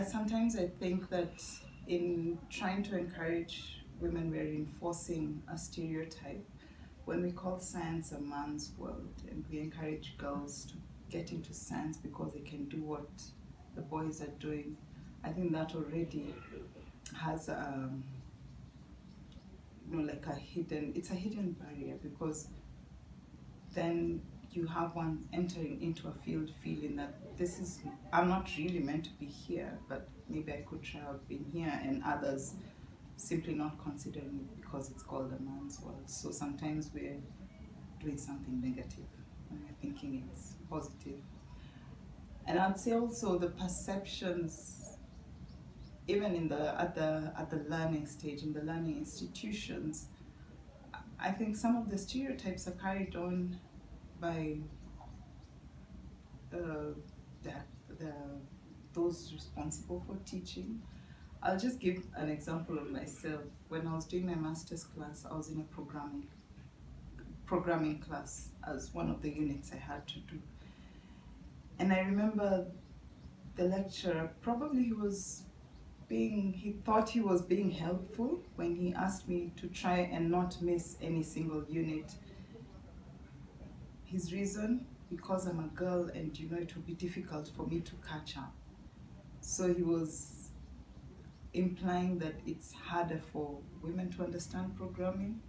sometimes I think that in trying to encourage women, we're enforcing a stereotype. When we call science a man's world and we encourage girls to get into science because they can do what the boys are doing, I think that already has like it's a hidden barrier, because then you have one entering into a field feeling that I'm not really meant to be here, but maybe I could try out being here, and others simply not considering it because it's called a man's world. So sometimes we're doing something negative when we're thinking it's positive. And I'd say also the perceptions, even in the learning stage, in the learning institutions, I think some of the stereotypes are carried on by uh, the, the those responsible for teaching. I'll just give an example of myself. When I was doing my master's class, I was in a programming class as one of the units I had to do. And I remember the lecturer, probably he thought he was being helpful when he asked me to try and not miss any single unit. His reason, because I'm a girl and it would be difficult for me to catch up. So he was implying that it's harder for women to understand programming,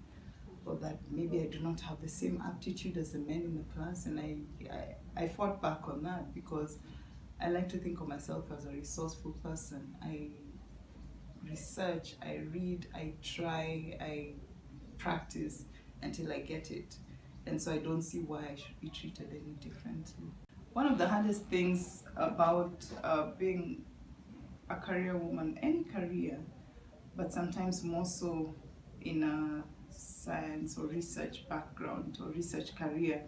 or that maybe I do not have the same aptitude as the men in the class. And I fought back on that, because I like to think of myself as a resourceful person. I research, I read, I try, I practice until I get it. And so I don't see why I should be treated any differently. One of the hardest things about being a career woman, any career, but sometimes more so in a science or research background or research career,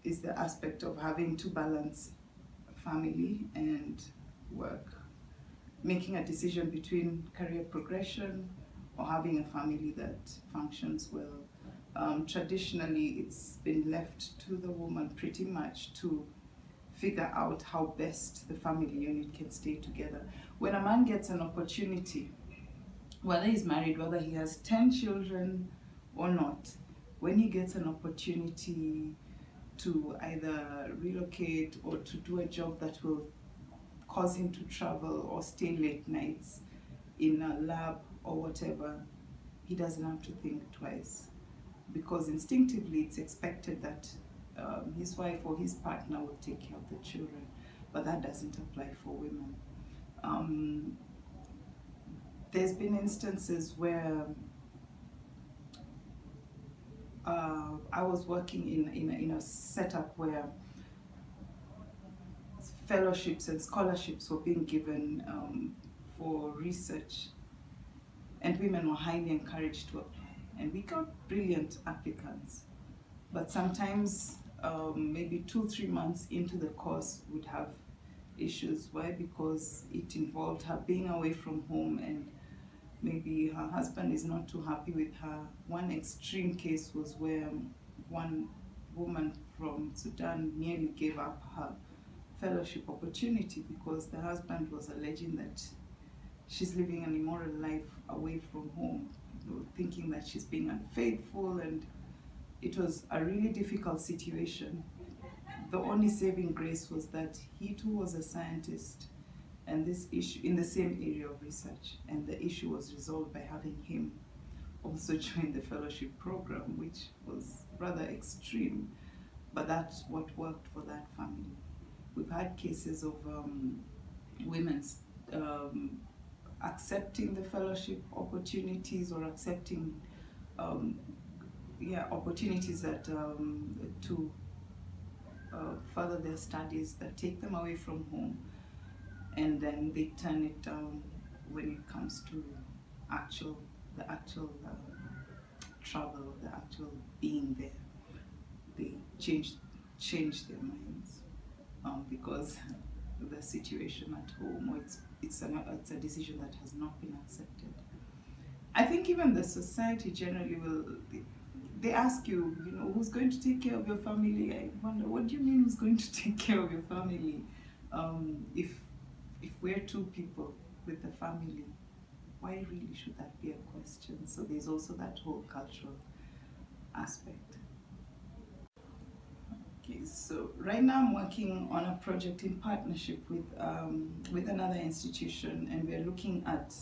is the aspect of having to balance family and work. Making a decision between career progression or having a family that functions well. Traditionally, it's been left to the woman pretty much to figure out how best the family unit can stay together. When a man gets an opportunity, whether he's married, whether he has 10 children or not, when he gets an opportunity to either relocate or to do a job that will cause him to travel or stay late nights in a lab or whatever, he doesn't have to think twice, because instinctively it's expected that his wife or his partner will take care of the children, but that doesn't apply for women. There's been instances where I was working in a setup where fellowships and scholarships were being given for research, and women were highly encouraged to apply, and we got brilliant applicants. But sometimes maybe 2-3 months into the course would have issues. Why? Because it involved her being away from home, and maybe her husband is not too happy with her. One extreme case was where one woman from Sudan nearly gave up her fellowship opportunity because the husband was alleging that she's living an immoral life away from home, thinking that she's being unfaithful, and it was a really difficult situation. The only saving grace was that he too was a scientist, and this issue in the same area of research, and the issue was resolved by having him also join the fellowship program, which was rather extreme, but that's what worked for that family. We've had cases of women accepting the fellowship opportunities, or accepting opportunities that to further their studies, that take them away from home, and then they turn it down when it comes to the actual travel, the actual being there. They change their minds because the situation at home, or it's a decision that has not been accepted. I think even the society generally they ask you, who's going to take care of your family? I wonder, what do you mean who's going to take care of your family? If we're two people with the family, why really should that be a question? So there's also that whole cultural aspect. Okay, so right now I'm working on a project in partnership with another institution, and we're looking at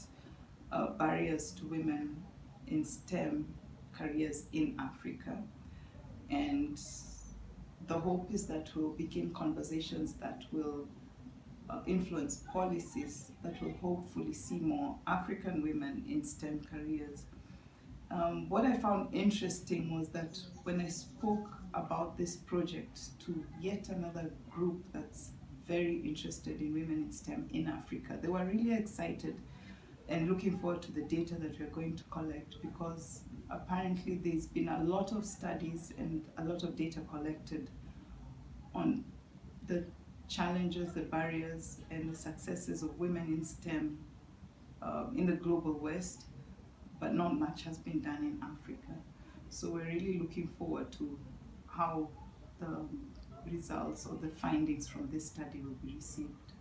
barriers to women in STEM careers in Africa. And the hope is that we'll begin conversations that will influence policies that will hopefully see more African women in STEM careers. What I found interesting was that when I spoke about this project to yet another group that's very interested in women in STEM in Africa, they were really excited and looking forward to the data that we're going to collect, because apparently there's been a lot of studies and a lot of data collected on the challenges, the barriers, and the successes of women in STEM in the global West, but not much has been done in Africa. So we're really looking forward to how the results or the findings from this study will be received.